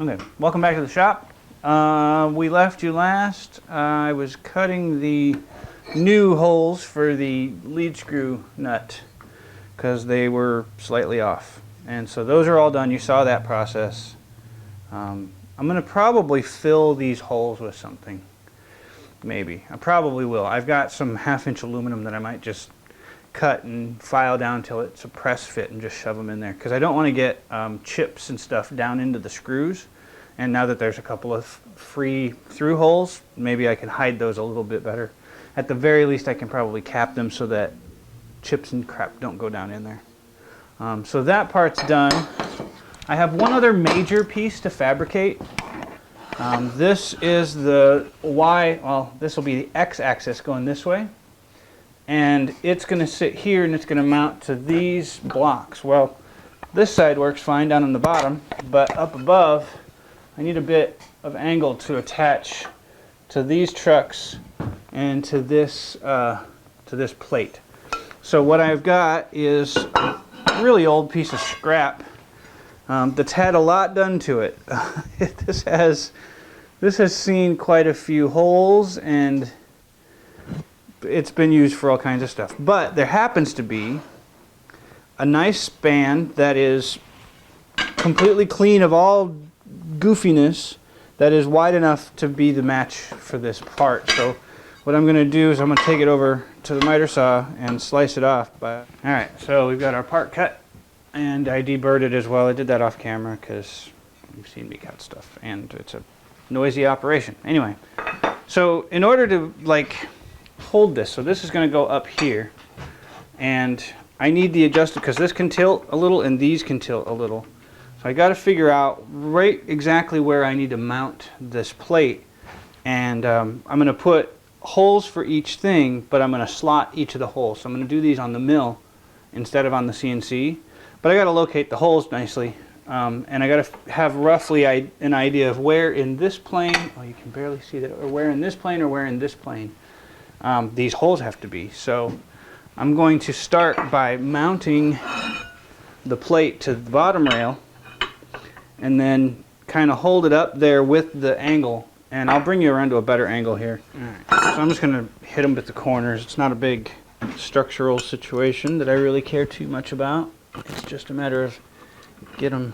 Okay, welcome back to the shop. We left you last. I was cutting the new holes for the lead screw nut because they were slightly off. And so those are all done. You saw that process. I'm going to probably fill these holes with something. Maybe. I probably will. I've got some 1/2-inch aluminum that I might just cut and file down till it's a press fit and just shove them in there, because I don't want to get chips and stuff down into the screws. And now that there's a couple of free through holes, maybe I can hide those a little bit better. At the very least, I can probably cap them so that chips and crap don't go down in there. So that part's done. I have one other major piece to fabricate. This is the Y, well, this will be the X-axis going this way. And it's going to sit here and it's going to mount to these blocks. Well, this side works fine down on the bottom, but up above, I need a bit of angle to attach to these trucks and to this plate. So what I've got is a really old piece of scrap that's had a lot done to it. This has seen quite a few holes, and it's been used for all kinds of stuff. But there happens to be a nice span that is completely clean of all goofiness, that is wide enough to be the match for this part. So what I'm going to do is I'm going to take it over to the miter saw and slice it off. Alright, so we've got our part cut, and I deburred it as well. I did that off camera because you've seen me cut stuff and it's a noisy operation. Anyway, so in order to hold this, so this is going to go up here, and I need the adjuster because this can tilt a little and these can tilt a little. So I got to figure out right exactly where I need to mount this plate, and I'm going to put holes for each thing, but I'm going to slot each of the holes. So I'm going to do these on the mill instead of on the CNC, but I got to locate the holes nicely, and I got to have roughly an idea of where in this plane, oh, you can barely see that, or where in this plane or where in this plane these holes have to be. So I'm going to start by mounting the plate to the bottom rail and then kind of hold it up there with the angle, and I'll bring you around to a better angle here. Alright, so I'm just going to hit them at the corners. It's not a big structural situation that I really care too much about. It's just a matter of getting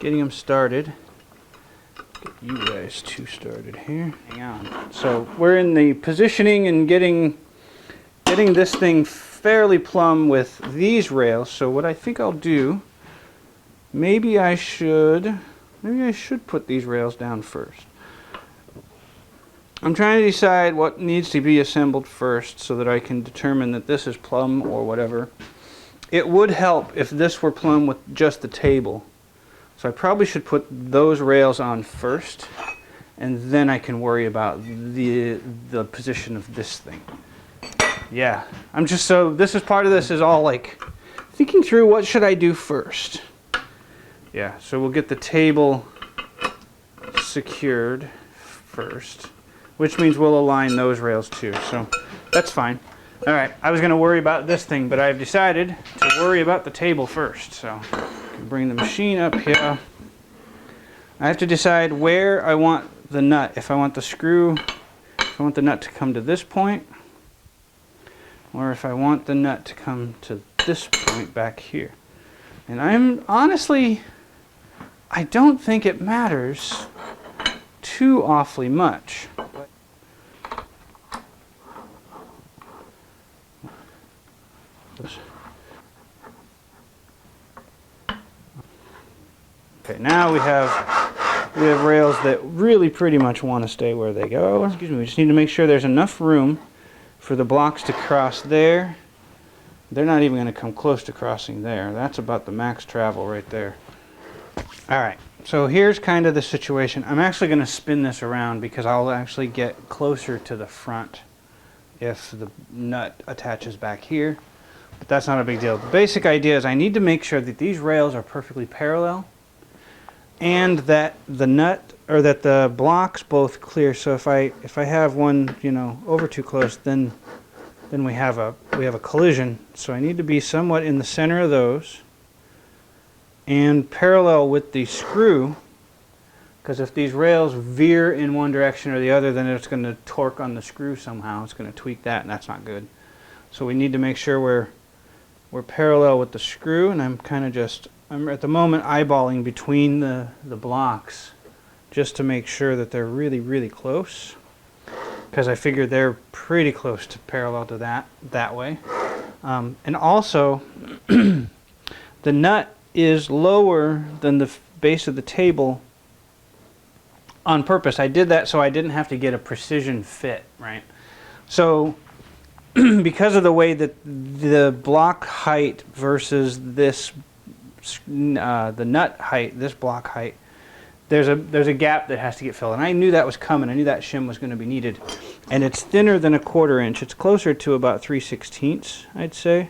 them started. Get you guys two started here. Hang on. So we're in the positioning and getting this thing fairly plumb with these rails. So what I think I'll do, maybe I should put these rails down first. I'm trying to decide what needs to be assembled first so that I can determine that this is plumb or whatever. It would help if this were plumb with just the table. So I probably should put those rails on first, and then I can worry about the position of this thing. Yeah, I'm just so, this is part of this is all like thinking through what should I do first. Yeah, so we'll get the table secured first, which means we'll align those rails too, so that's fine. Alright, I was going to worry about this thing, but I've decided to worry about the table first. So I can bring the machine up here. I have to decide where I want the nut. If I want the nut to come to this point, or if I want the nut to come to this point back here. And I'm honestly, I don't think it matters too awfully much. Okay, now we have rails that really pretty much want to stay where they go. Excuse me, we just need to make sure there's enough room for the blocks to cross there. They're not even going to come close to crossing there. That's about the max travel right there. Alright, so here's kind of the situation. I'm actually going to spin this around because I'll actually get closer to the front if the nut attaches back here. But that's not a big deal. The basic idea is I need to make sure that these rails are perfectly parallel and that the nut, or that the blocks both clear. So if I have one, over too close, then we have a collision. So I need to be somewhat in the center of those and parallel with the screw Because if these rails veer in one direction or the other, then it's going to torque on the screw somehow. It's going to tweak that, and that's not good. So we need to make sure we're parallel with the screw, and I'm at the moment eyeballing between the blocks just to make sure that they're really, really close, because I figure they're pretty close to parallel to that way. And also, the nut is lower than the base of the table on purpose. I did that so I didn't have to get a precision fit, right? So because of the way that the block height versus this the nut height, this block height, there's a gap that has to get filled, and I knew that was coming. I knew that shim was going to be needed, and it's thinner than a 1/4 inch. It's closer to about 3/16, I'd say.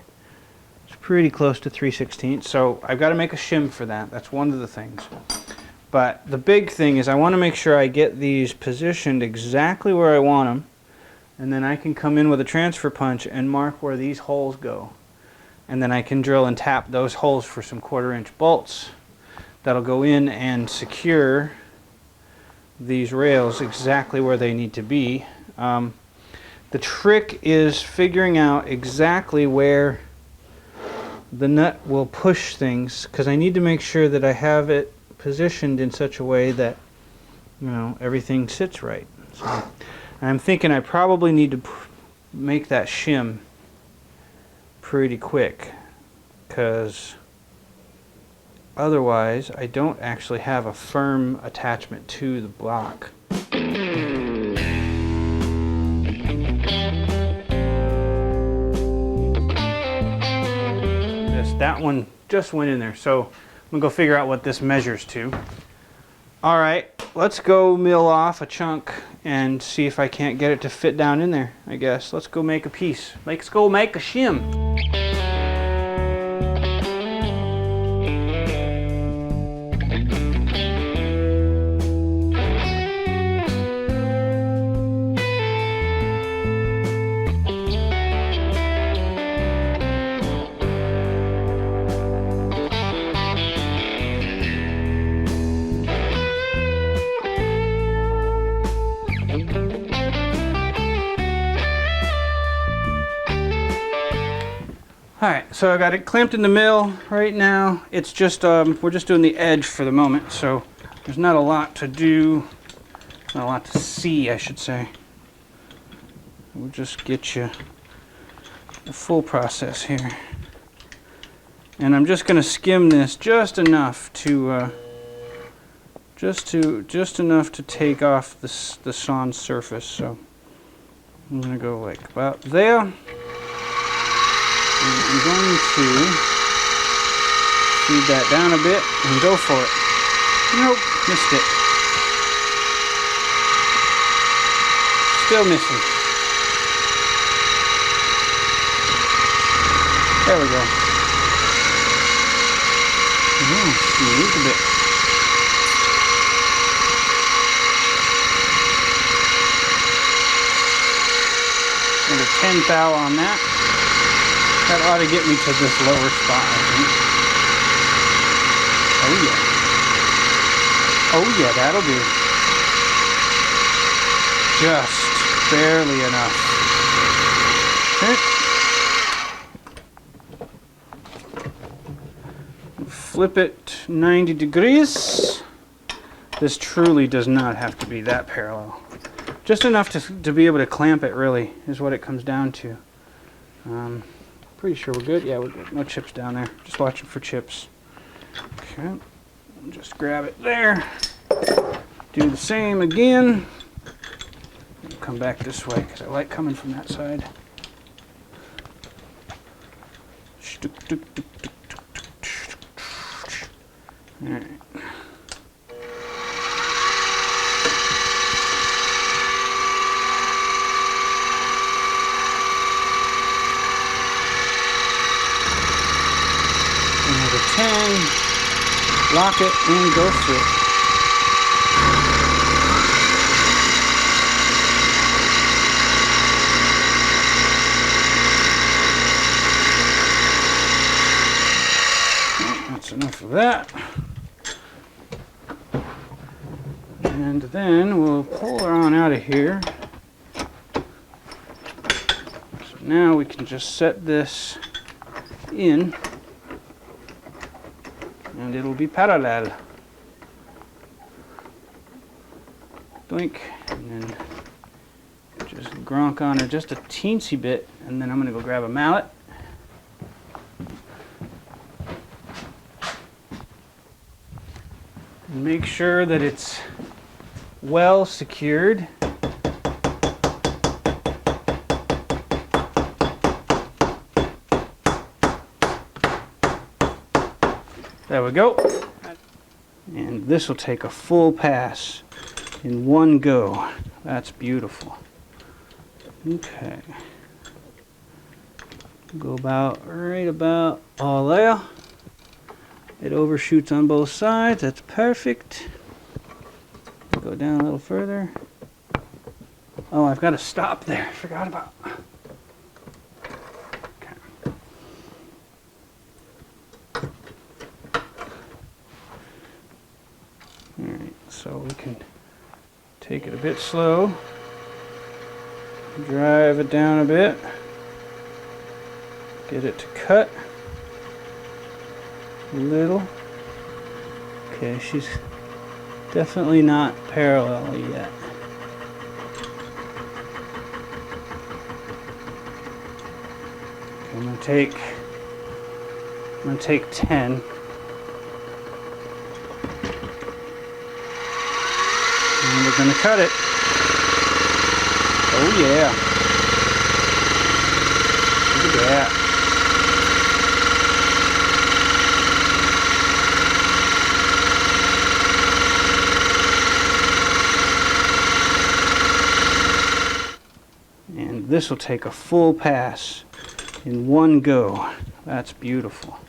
It's pretty close to 3/16, so I've got to make a shim for that. That's one of the things. But the big thing is I want to make sure I get these positioned exactly where I want them, and then I can come in with a transfer punch and mark where these holes go. And then I can drill and tap those holes for some 1/4 inch bolts that'll go in and secure these rails exactly where they need to be. The trick is figuring out exactly where the nut will push things, because I need to make sure that I have it positioned in such a way that, you know, everything sits right. So I'm thinking I probably need to make that shim pretty quick, because otherwise I don't actually have a firm attachment to the block. That one just went in there, so I'm gonna go figure out what this measures to. All right, let's go mill off a chunk and see if I can't get it to fit down in there, I guess. Let's go make a piece. Let's go make a shim. Alright, so I got it clamped in the mill right now. It's just, we're just doing the edge for the moment, so there's not a lot to do, not a lot to see, I should say. We'll just get you the full process here. And I'm just going to skim this just enough to, just enough to take off the sawn surface. So I'm going to go like about there. I'm going to feed that down a bit and go for it. Nope, missed it. Still missing. There we go. Sneak a bit. And a 10 thou on that. That ought to get me to this lower spot, I think. Oh yeah. Oh yeah, that'll do. Just barely enough. Okay. Flip it 90 degrees. This truly does not have to be that parallel. Just enough to be able to clamp it, really, is what it comes down to. Pretty sure we're good. Yeah, we're good. No chips down there. Just watching for chips. Okay. Just grab it there. Do the same again. Come back this way because I like coming from that side. All right. Another 10, lock it, and go through it. That's enough of that. And then we'll pull her on out of here. So now we can just set this in and it'll be parallel. Doink. And then just gronk on her just a teensy bit, and then I'm going to go grab a mallet. And make sure that it's well secured. There we go. And this will take a full pass in one go. That's beautiful. Okay. Go right about all there. It overshoots on both sides. That's perfect. Go down a little further. Oh, I've got to stop there. I forgot about. Okay. Alright, so we can take it a bit slow. Drive it down a bit. Get it to cut a little. Okay, she's definitely not parallel yet. Okay, I'm gonna take 10. And we're gonna cut it. Oh yeah. Look at that. And this will take a full pass in one go. That's beautiful.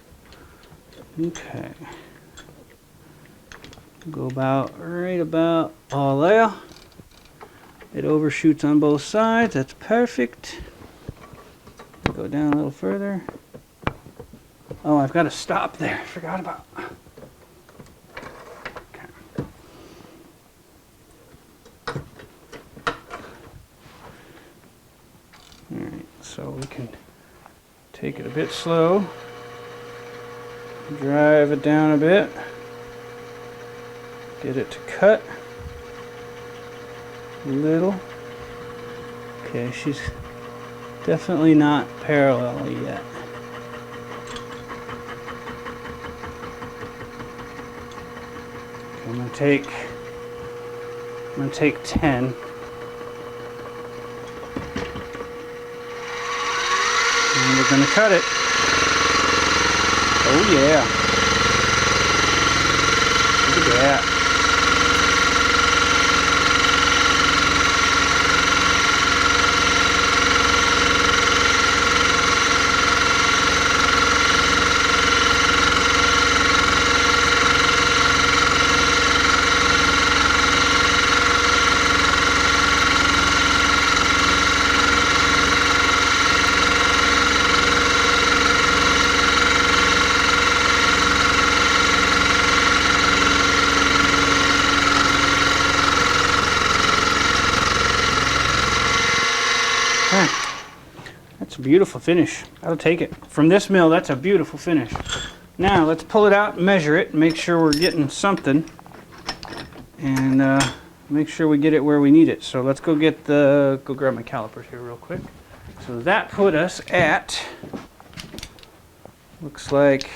Okay. Go right about all there. It overshoots on both sides. That's perfect. Go down a little further. Oh, I've got to stop there. I forgot about. Okay. Alright, so we can take it a bit slow. Drive it down a bit. Get it to cut a little. Okay, she's definitely not parallel yet. Okay, I'm gonna take 10. And we're gonna cut it. Oh yeah. Look at that. That's a beautiful finish. I'll take it. From this mill, that's a beautiful finish. Now, let's pull it out and measure it, and make sure we're getting something. And make sure we get it where we need it. So let's go grab my calipers here real quick. So that put us at, looks like,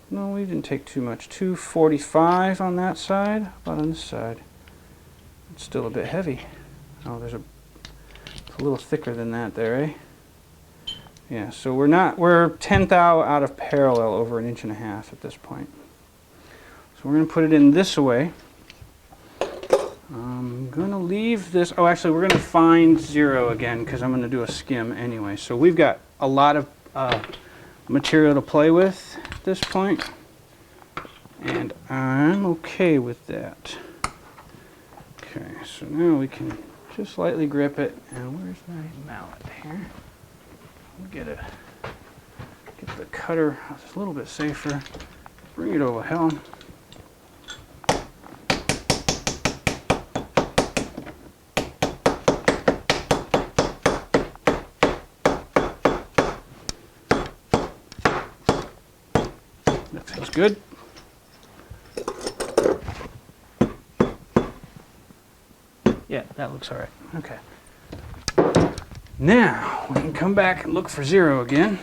no, we didn't take too much. 245 on that side. How about on this side? It's still a bit heavy. Oh, it's a little thicker than that there, eh? Yeah, so we're 10 thou out of parallel over 1.5 inches at this point. So we're going to put it in this way. I'm going to leave this, oh actually we're going to find 0 again because I'm going to do a skim anyway. So we've got a lot of material to play with at this point, and I'm okay with that. Okay, so now we can just lightly grip it, and where's my mallet here? We'll get the cutter a little bit safer. Bring it over, Helen. Feels good. Yeah, that looks all right. Okay. Now, we can come back and look for 0 again.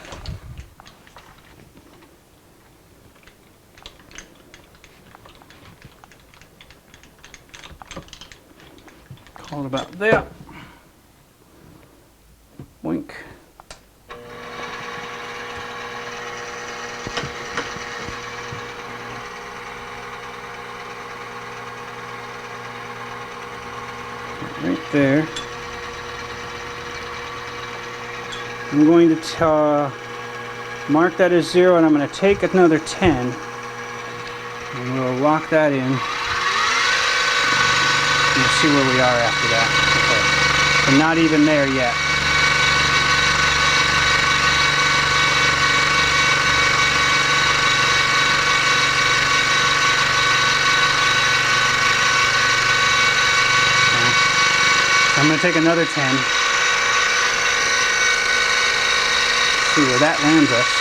Call it about there. Boink. Right there. I'm going to mark that as 0, and I'm going to take another 10, and we'll lock that in. We'll see where we are after that. Okay. So not even there yet. Okay. So I'm going to take another 10. See where that lands us.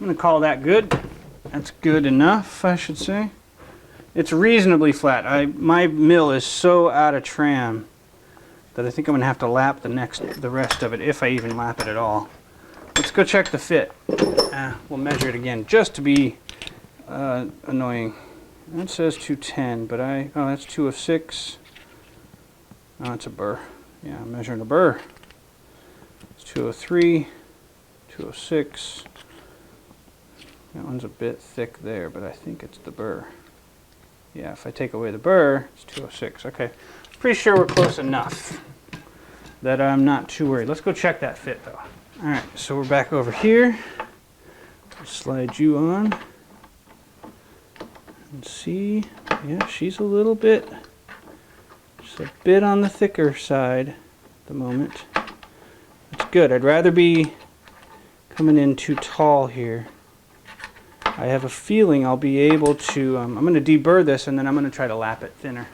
I'm going to call that good. That's good enough, I should say. It's reasonably flat. My mill is so out of tram that I think I'm going to have to lap the rest of it, if I even lap it at all. Let's go check the fit. We'll measure it again, just to be annoying. That says 210, but oh, that's 2 of 6. Oh, it's a burr. Yeah, I'm measuring a burr. It's 203, 206. That one's a bit thick there, but I think it's the burr. Yeah, if I take away the burr, it's 206. Okay, pretty sure we're close enough that I'm not too worried. Let's go check that fit, though. All right, so we're back over here. I'll slide you on and see. Yeah, she's a little bit, just a bit on the thicker side at the moment. That's good. I'd rather be coming in too tall here. I have a feeling I'll be able to, I'm going to deburr this, and then I'm going to try to lap it thinner.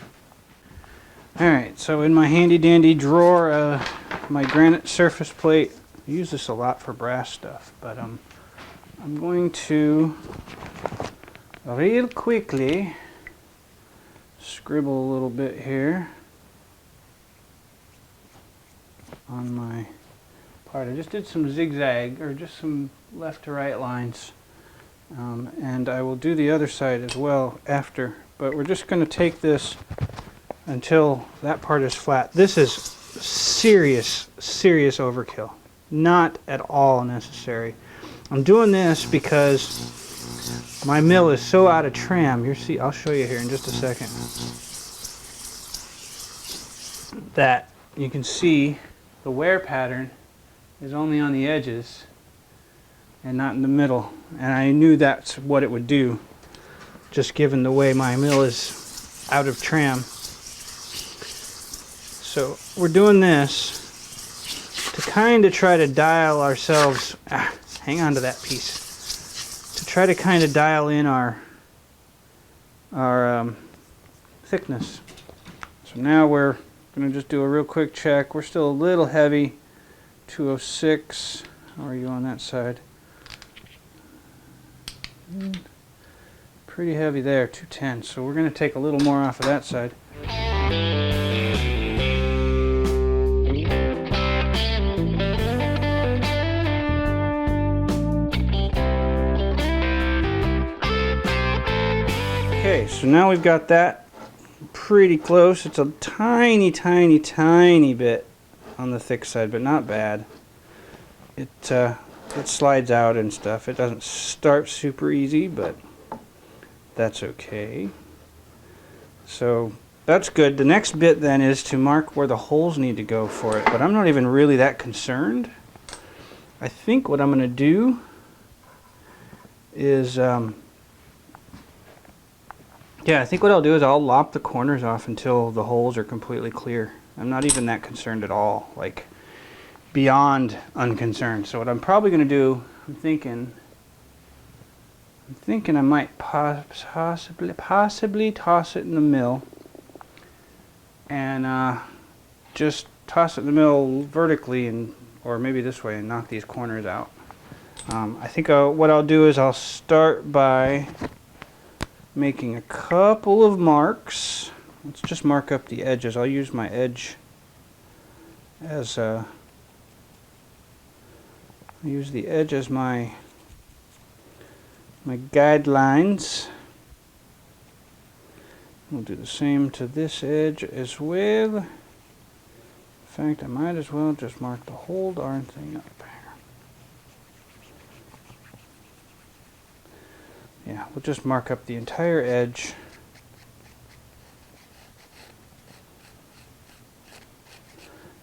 Alright, so in my handy dandy drawer, my granite surface plate, I use this a lot for brass stuff, but I'm going to real quickly scribble a little bit here on my part. I just did some zigzag, or just some left to right lines. And I will do the other side as well after, but we're just going to take this until that part is flat. This is serious overkill. Not at all necessary. I'm doing this because my mill is so out of tram. I'll show you here in just a second. That you can see the wear pattern is only on the edges and not in the middle, and I knew that's what it would do, just given the way my mill is out of tram. So we're doing this to kind of try to dial ourselves, hang on to that piece, to try to kind of dial in our thickness. So now we're going to just do a real quick check. We're still a little heavy. 206. How are you on that side? Pretty heavy there, 210. So we're going to take a little more off of that side. Okay, so now we've got that pretty close. It's a tiny bit on the thick side, but not bad. It slides out and stuff. It doesn't start super easy, but that's okay. So that's good. The next bit then is to mark where the holes need to go for it, but I'm not even really that concerned. I think what I'm going to do is, yeah, I think what I'll do is I'll lop the corners off until the holes are completely clear. I'm not even that concerned at all, like beyond unconcerned. So what I'm probably going to do, I'm thinking I might possibly toss it in the mill and just toss it in the mill vertically, and or maybe this way, and knock these corners out. I think what I'll do is I'll start by making a couple of marks. Let's just mark up the edges. I'll use my edge as use the edge as my guidelines. We'll do the same to this edge as well. In fact, I might as well just mark the whole darn thing up here. Yeah, we'll just mark up the entire edge.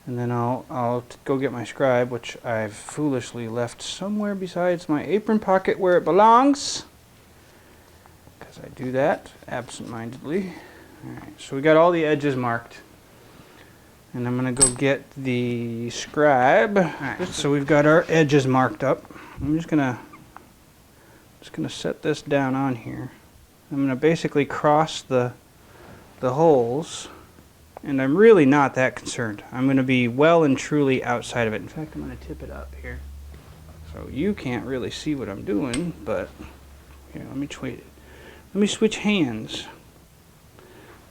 And then I'll go get my scribe, which I've foolishly left somewhere besides my apron pocket where it belongs, because I do that absent-mindedly. Alright, so we got all the edges marked. And I'm going to go get the scribe. Alright, so we've got our edges marked up. I'm just going to set this down on here. I'm going to basically cross the holes. And I'm really not that concerned. I'm going to be well and truly outside of it. In fact, I'm going to tip it up here. So you can't really see what I'm doing, but here, let me switch hands.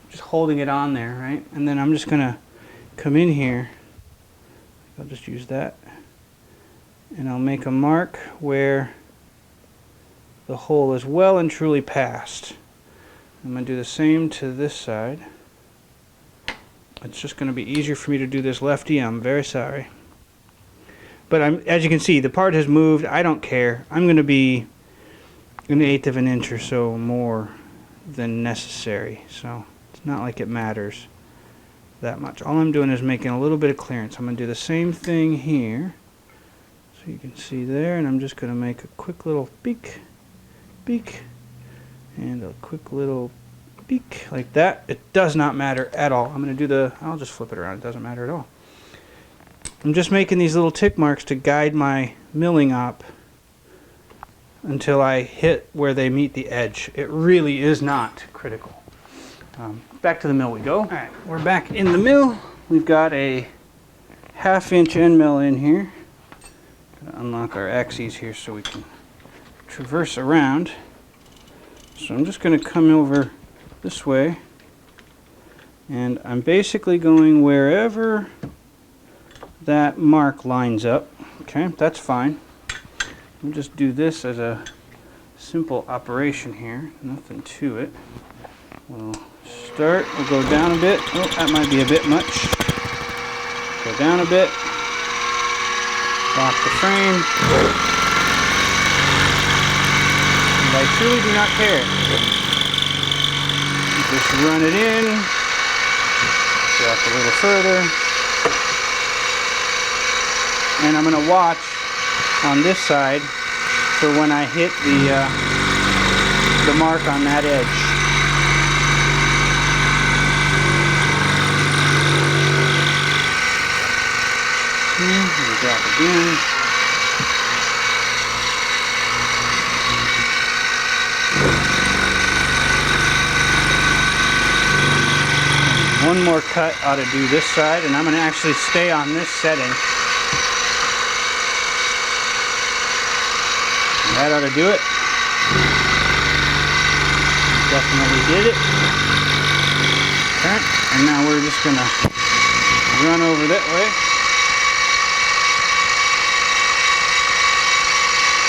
Just holding it on there, right? And then I'm just going to come in here. I'll just use that. And I'll make a mark where the hole is well and truly passed. I'm going to do the same to this side. It's just going to be easier for me to do this lefty. I'm very sorry. But as you can see, the part has moved. I don't care. I'm going to be 1/8 of an inch or so more than necessary. So it's not like it matters that much. All I'm doing is making a little bit of clearance. I'm going to do the same thing here. So you can see there. And I'm just going to make a quick little beak, and a quick little beak like that. It does not matter at all. I'm going to do I'll just flip it around. It doesn't matter at all. I'm just making these little tick marks to guide my milling op until I hit where they meet the edge. It really is not critical. Back to the mill we go. Alright, we're back in the mill. We've got a 1/2 inch end mill in here. Gonna unlock our axes here so we can traverse around. So I'm just going to come over this way, and I'm basically going wherever that mark lines up. Okay, that's fine. We'll just do this as a simple operation here, nothing to it. We'll start, we'll go down a bit. Oh, that might be a bit much. Go down a bit, lock the frame, and I truly do not care. Just run it in, drop a little further, and I'm going to watch on this side for when I hit the mark on that edge. Drop again. One more cut ought to do this side, and I'm going to actually stay on this setting. That ought to do it. Definitely did it. Okay, and now we're just going to run over that way.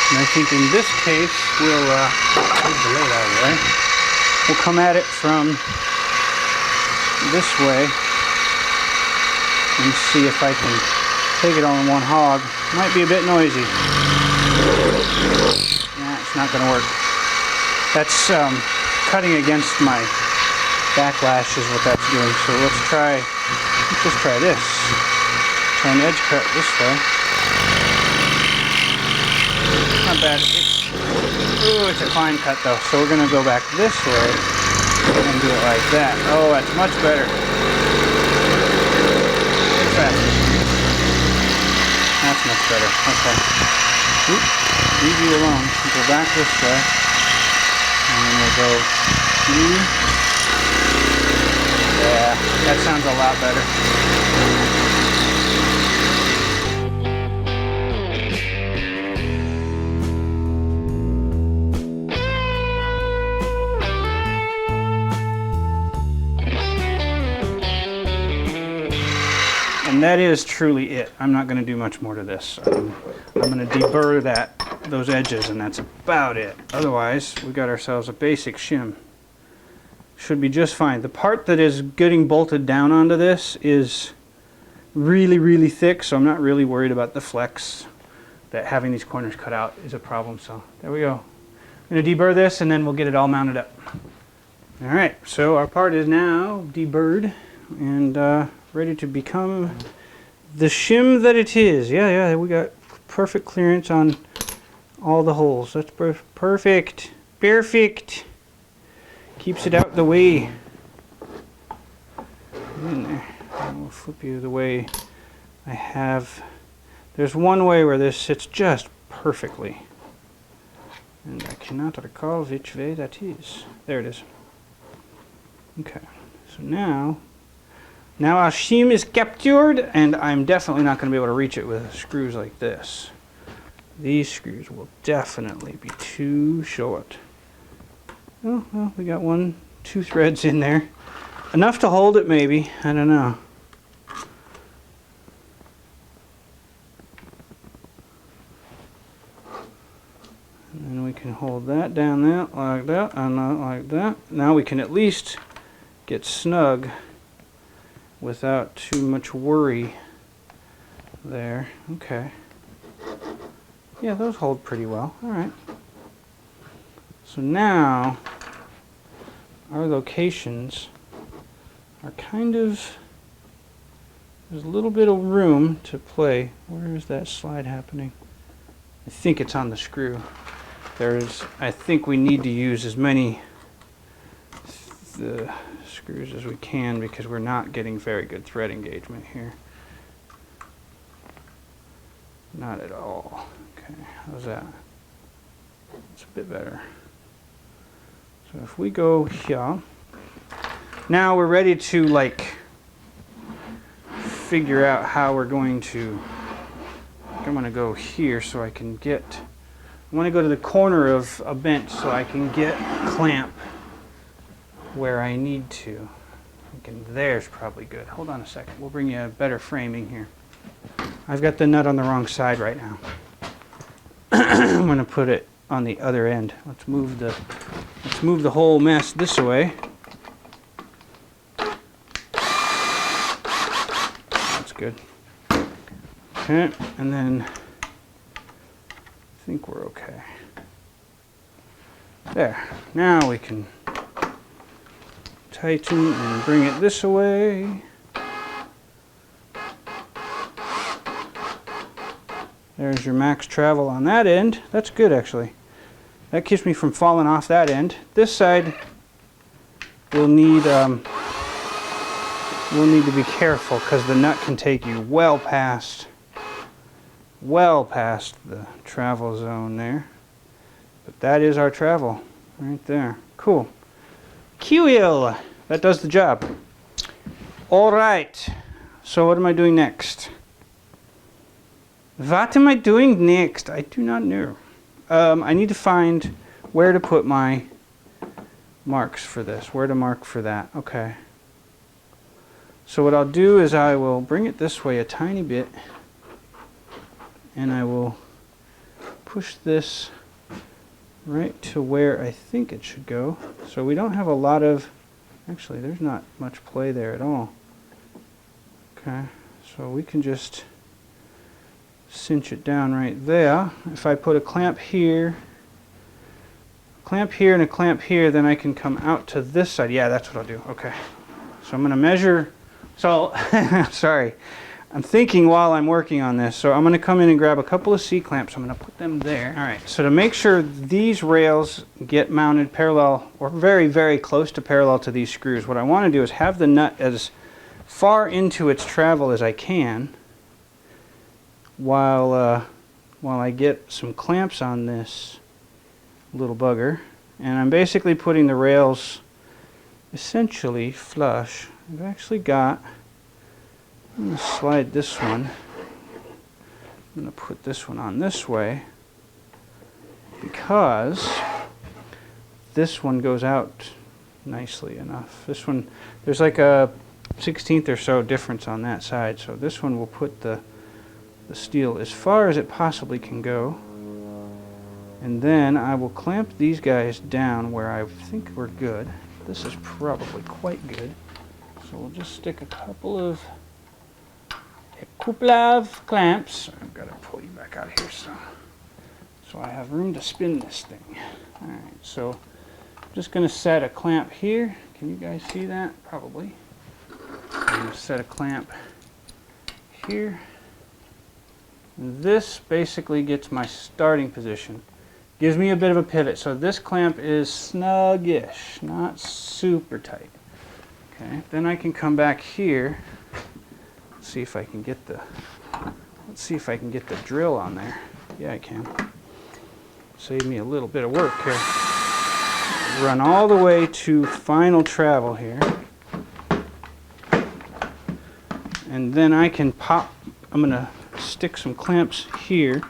And I think in this case, we'll move the light out of the way. We'll come at it from this way and see if I can take it all in one hog. Might be a bit noisy. Nah, it's not going to work. That's cutting against my backlash is what that's doing. So let's just try this. Try an edge cut this way. not bad. It's a fine cut though, so we're gonna go back this way and do it like that. Oh, that's much better. Faster. That's much better. Okay. Oop, leave you alone. Go back this way, and then we'll go. Yeah, that sounds a lot better. And that is truly it. I'm not going to do much more to this. I'm going to deburr those edges, and that's about it. Otherwise, we got ourselves a basic shim. Should be just fine. The part that is getting bolted down onto this is really, really thick, so I'm not really worried about the flex. That having these corners cut out is a problem. So there we go. I'm going to deburr this, and then we'll get it all mounted up. All right, so our part is now deburred and ready to become the shim that it is. Yeah, we got perfect clearance on all the holes. That's perfect. Perfect. Keeps it out the way. In there. We'll flip you the way I have. There's one way where this sits just perfectly. And I cannot recall which way that is. There it is. Okay. So now our shim is captured, and I'm definitely not going to be able to reach it with screws like this. These screws will definitely be too short. Oh, well, we got 2 threads in there. Enough to hold it, maybe. I don't know. And then we can hold that down there, like that, and not like that. Now we can at least get snug without too much worry there. Okay. Yeah, those hold pretty well. All right. So now our locations are kind of, there's a little bit of room to play. Where is that slide happening? I think it's on the screw. I think we need to use as many the screws as we can because we're not getting very good thread engagement here. Not at all. Okay, how's that? It's a bit better. So if we go here, now we're ready to like figure out how we're going to, I'm going to go here so I can get, I want to go to the corner of a bench so I can get clamp where I need to. Thinking there's probably good. Hold on a second. We'll bring you a better framing here. I've got the nut on the wrong side right now. I'm going to put it on the other end. Let's move the whole mess this way. That's good. Okay, and then I think we're okay. There. Now we can tighten and bring it this way. There's your max travel on that end. That's good, actually. That keeps me from falling off that end. This side will need to be careful because the nut can take you well past the travel zone there. But that is our travel right there. Cool. Cool. That does the job. All right. So what am I doing next? What am I doing next? I do not know. I need to find where to put my marks for this. Where to mark for that. Okay. So what I'll do is I will bring it this way a tiny bit. And I will push this right to where I think it should go. So we don't have a lot of, actually there's not much play there at all. Okay. So we can just cinch it down right there. If I put a clamp here and a clamp here, then I can come out to this side. Yeah, that's what I'll do. Okay. So I'm going to measure. So, sorry. I'm thinking while I'm working on this, so I'm going to come in and grab a couple of C-clamps. I'm going to put them there. All right, so to make sure these rails get mounted parallel or very, very close to parallel to these screws, what I want to do is have the nut as far into its travel as I can while I get some clamps on this little bugger. And I'm basically putting the rails essentially flush. I've actually got, I'm going to slide this one. I'm going to put this one on this way because this one goes out nicely enough. This one, there's like a 1/16 or so difference on that side, so this one will put the steel as far as it possibly can go. And then I will clamp these guys down where I think we're good. This is probably quite good. So we'll just stick a couple of clamps. I've got to pull you back out of here so I have room to spin this thing. Alright, so I'm just going to set a clamp here. Can you guys see that? Probably. I'm going to set a clamp here. This basically gets my starting position. Gives me a bit of a pivot. So this clamp is snuggish, not super tight. Okay, then I can come back here. Let's see if I can get the drill on there. Yeah, I can. Save me a little bit of work here. Run all the way to final travel here. And then I can pop, I'm going to stick some clamps here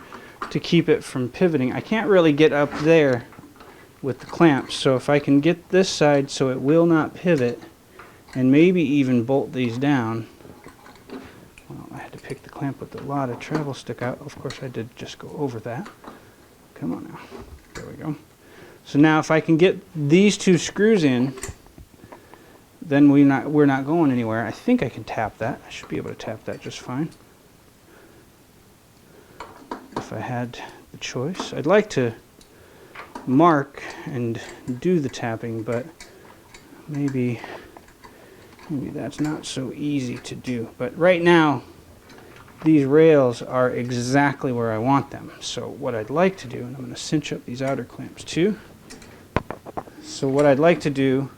to keep it from pivoting. I can't really get up there with the clamps, so if I can get this side so it will not pivot and maybe even bolt these down. Well, I had to pick the clamp with a lot of travel stick out. Of course I did just go over that. Come on now. There we go. So now if I can get these two screws in, then we're not going anywhere. I think I can tap that. I should be able to tap that just fine. If I had the choice. I'd like to mark and do the tapping, but maybe that's not so easy to do. But right now, these rails are exactly where I want them. So what I'd like to do, and I'm going to cinch up these outer clamps too. So what I'd like to do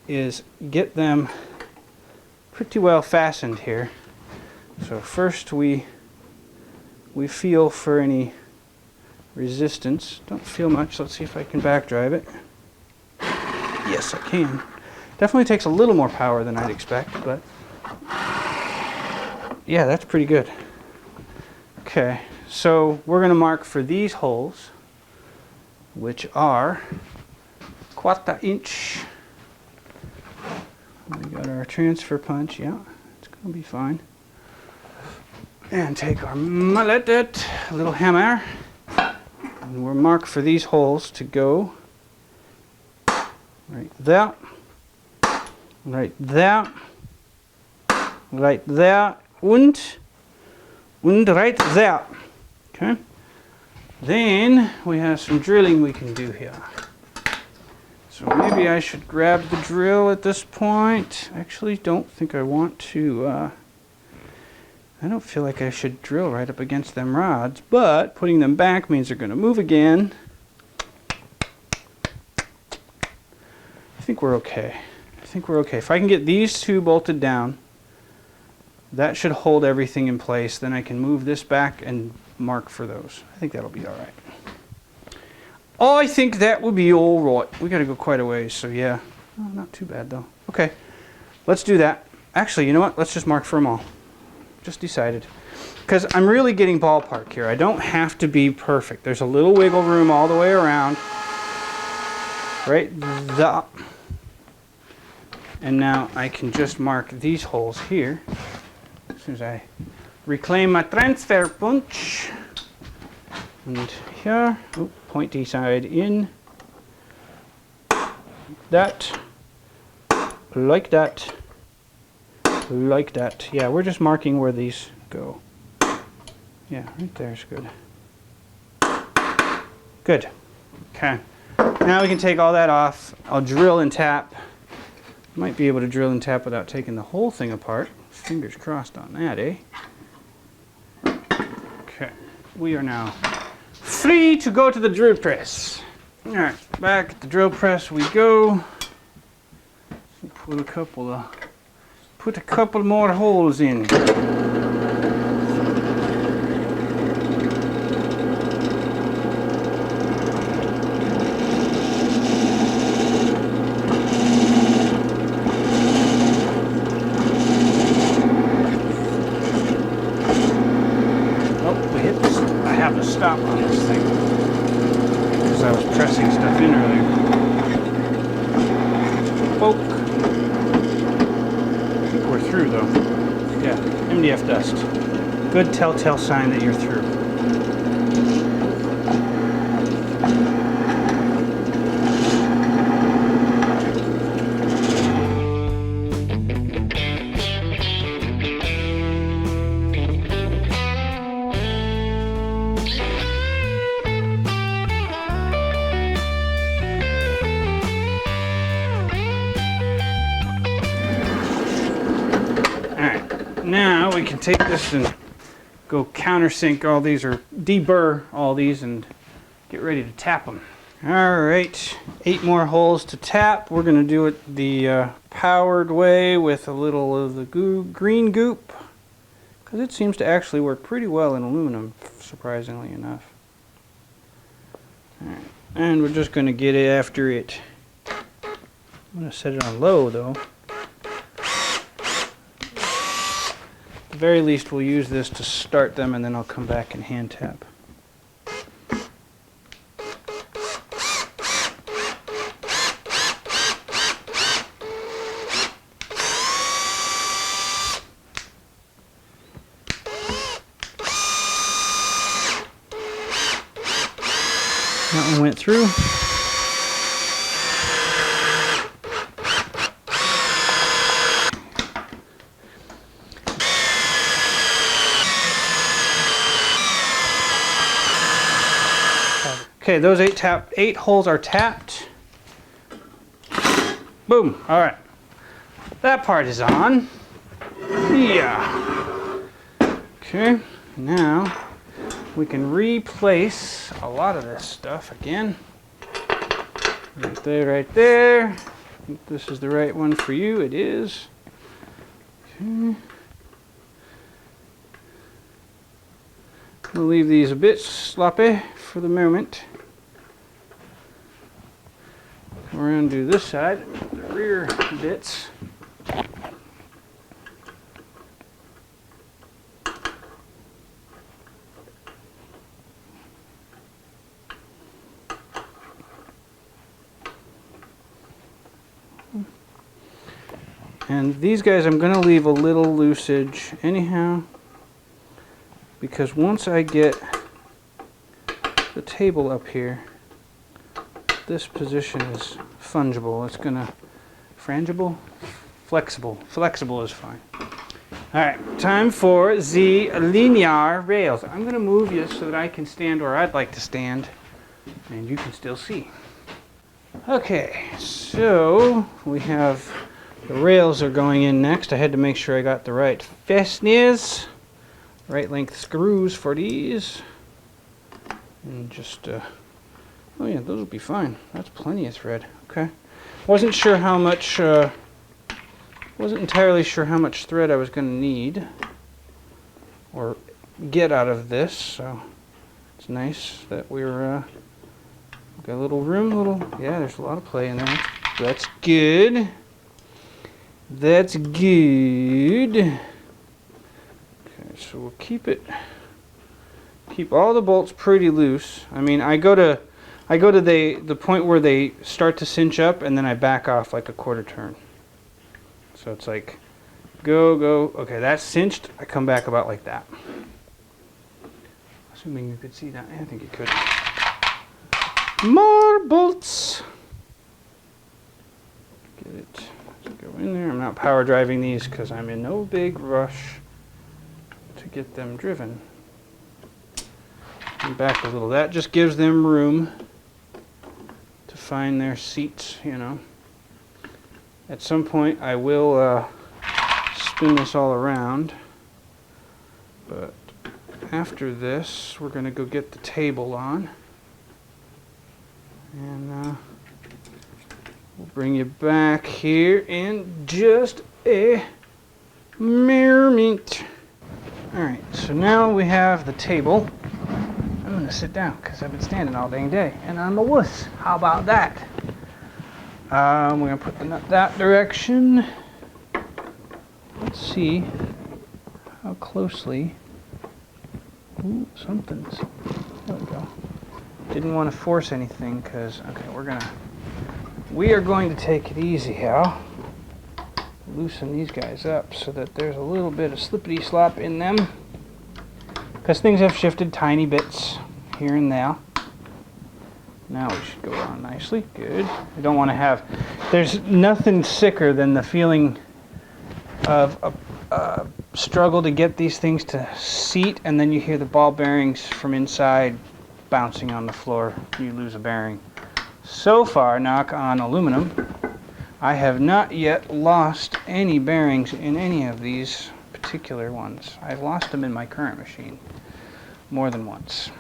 is get them pretty well fastened here. So first we feel for any resistance. Don't feel much. Let's see if I can back drive it. Yes, I can. Definitely takes a little more power than I'd expect, but yeah, that's pretty good. Okay, so we're going to mark for these holes, which are 1/4 inch. We got our transfer punch. Yeah, it's going to be fine. And take our mallet, a little hammer, and we'll mark for these holes to go right there, right there, right there, and right there. Okay. Then we have some drilling we can do here. So maybe I should grab the drill at this point. I actually don't think I want to. I don't feel like I should drill right up against them rods, but putting them back means they're going to move again. I think we're okay. I think we're okay. If I can get these two bolted down, that should hold everything in place. Then I can move this back and mark for those. I think that'll be all right. I think that would be all right. We got to go quite a ways, so yeah. Oh, not too bad though. Okay, let's do that. Actually, you know what? Let's just mark for them all. Just decided. Because I'm really getting ballpark here. I don't have to be perfect. There's a little wiggle room all the way around. Right there. And now I can just mark these holes here. As soon as I reclaim my transfer punch. And here, oh, pointy side in. That. Like that. Like that. Yeah, we're just marking where these go. Yeah, right there's good. Good. Okay. Now we can take all that off. I'll drill and tap. Might be able to drill and tap without taking the whole thing apart. Fingers crossed on that, eh? Okay, we are now free to go to the drill press. Alright, back at the drill press we go. Put a couple more holes in. Stop on this thing because I was pressing stuff in earlier. Poke. I think we're through though. Yeah, MDF dust. Good telltale sign that you're through. Now we can take this and go countersink all these, or deburr all these, and get ready to tap them. Alright, 8 more holes to tap. We're going to do it the powered way with a little of the green goop, because it seems to actually work pretty well in aluminum, surprisingly enough. Alright, and we're just going to get after it. I'm going to set it on low though. At the very least we'll use this to start them, and then I'll come back and hand tap. That one went through. Okay, those 8 holes are tapped. Boom. All right. That part is on. Yeah. Okay, now we can replace a lot of this stuff again. Right there, right there. I think this is the right one for you. It is. Okay. We'll leave these a bit sloppy for the moment. We're going to do this side, the rear bits. And these guys I'm going to leave a little loosage anyhow, because once I get the table up here, this position is fungible. It's going to frangible? Flexible. Flexible is fine. Alright, time for the linear rails. I'm going to move you so that I can stand where I'd like to stand, and you can still see. Okay, so we have the rails are going in next. I had to make sure I got the right fasteners, right length screws for these, and just oh yeah, those will be fine. That's plenty of thread. Okay, wasn't sure how much wasn't entirely sure how much thread I was going to need or get out of this, so it's nice that we're got a little room, yeah, there's a lot of play in there. That's good. That's good. Okay, so we'll keep all the bolts pretty loose. I mean, I go to the point where they start to cinch up, and then I back off like a quarter turn. So it's like go. Okay, that's cinched. I come back about like that. Assuming you could see that. I think you could. More bolts. Get it to go in there. I'm not power driving these because I'm in no big rush to get them driven. And back a little. That just gives them room to find their seats, you know. At some point I will spin this all around. But after this, we're going to go get the table on. And we'll bring you back here in just a moment. Alright, so now we have the table. I'm going to sit down because I've been standing all dang day. And I'm a wuss. How about that? We're going to put the nut that direction. Let's see how closely. Ooh, something's. There we go. Didn't want to force anything because, okay, we are going to take it easy, Hal. Loosen these guys up so that there's a little bit of slippity slop in them. Because things have shifted tiny bits here and there. Now we should go on nicely. Good. We don't want to have. There's nothing sicker than the feeling of a struggle to get these things to seat, and then you hear the ball bearings from inside bouncing on the floor. You lose a bearing. So far, knock on aluminum, I have not yet lost any bearings in any of these particular ones. I've lost them in my current machine more than once,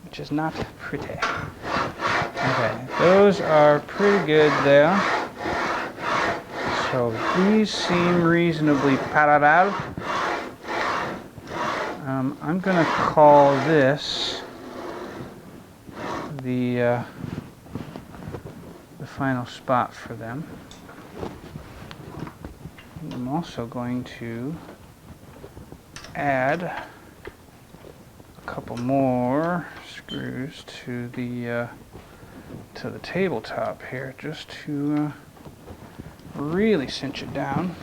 which is not pretty. Okay, those are pretty good there. So these seem reasonably parallel. I'm going to call this the final spot for them. I'm also going to add a couple more screws to the tabletop here, just to really cinch it down.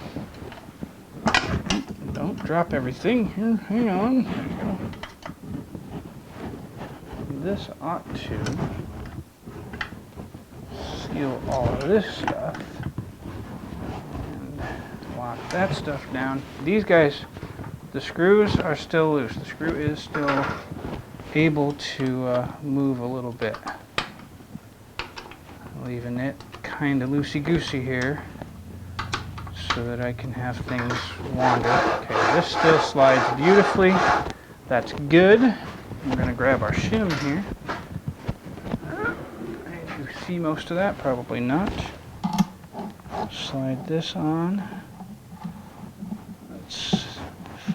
Don't drop everything here. Hang on. There you go. This ought to seal all of this stuff and lock that stuff down. These guys, the screws are still loose. The screw is still able to move a little bit. Leaving it kind of loosey-goosey here so that I can have things wander. Okay, this still slides beautifully. That's good. We're going to grab our shim here. Did you see most of that? Probably not. Slide this on. Let's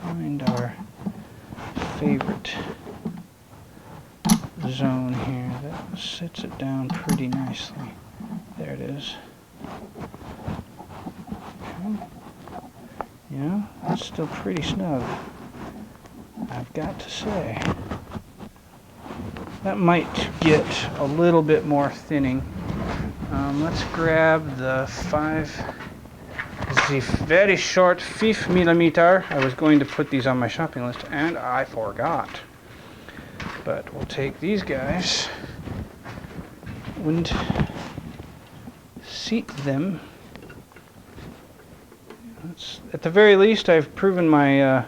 find our favorite zone here that sits it down pretty nicely. There it is. Okay. Yeah, that's still pretty snug, I've got to say. That might get a little bit more thinning. Let's grab the very short 5mm. I was going to put these on my shopping list and I forgot. But we'll take these guys and seat them. At the very least, I've proven my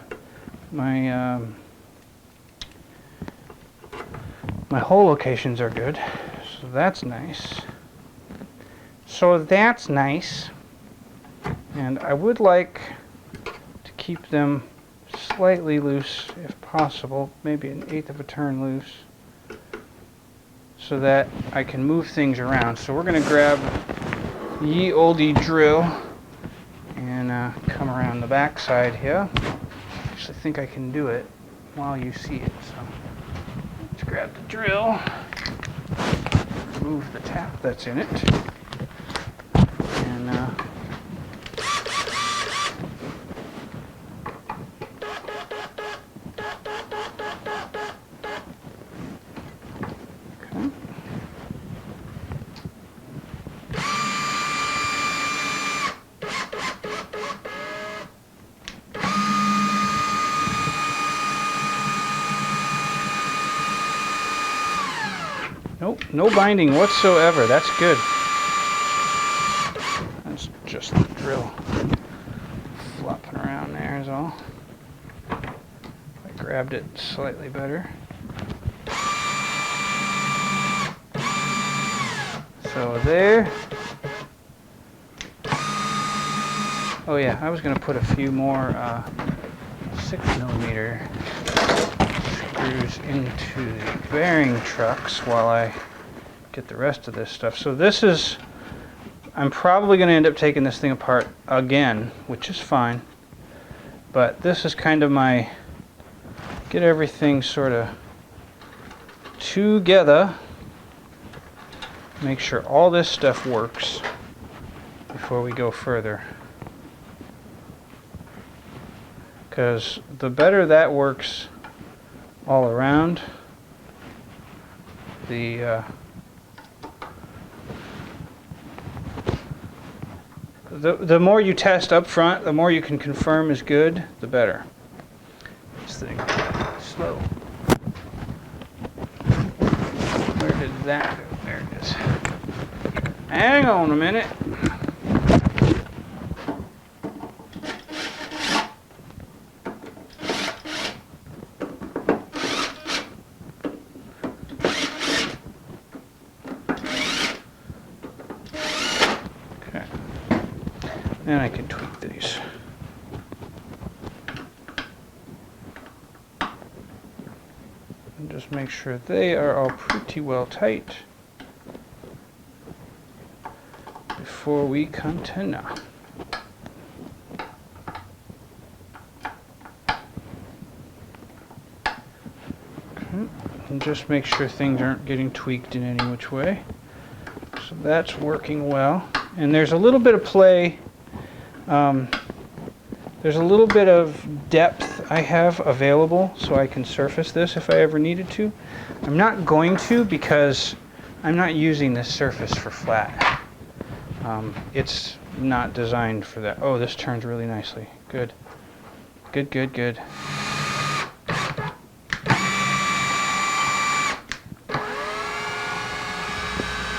hole locations are good, so that's nice. And I would like to keep them slightly loose if possible, maybe 1/8 of a turn loose, so that I can move things around. So we're going to grab ye olde drill and come around the back side here. I actually think I can do it while you see it. So let's grab the drill, remove the tap that's in it, and nope, no binding whatsoever. That's good. That's just the drill flopping around there is all. I grabbed it slightly better. So there. Oh yeah, I was going to put a few more 6mm screws into the bearing trucks while I get the rest of this stuff. So this is, I'm probably going to end up taking this thing apart again, which is fine. But this is kind of my, get everything sort of together. Make sure all this stuff works before we go further. Because the better that works all around, the more you test up front, the more you can confirm is good, the better. This thing, slow. Where did that go? There it is. Hang on a minute. And I can tweak these. And just make sure they are all pretty well tight before we continue. Okay. And just make sure things aren't getting tweaked in any which way. So that's working well. And there's a little bit of play. There's a little bit of depth I have available so I can surface this if I ever needed to. I'm not going to because I'm not using this surface for flat. It's not designed for that. Oh, this turns really nicely. Good. Good, good, good.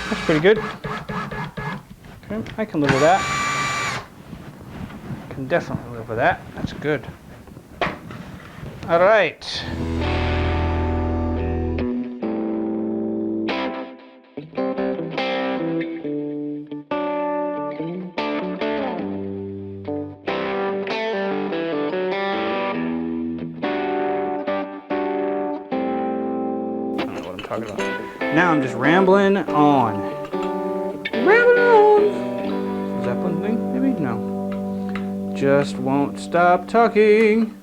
That's pretty good. Okay, I can live with that. Can definitely live with that. That's good. All right. I don't know what I'm talking about. Now I'm just rambling on. Rambling on. Zeppelin thing? Maybe? No. Just won't stop talking.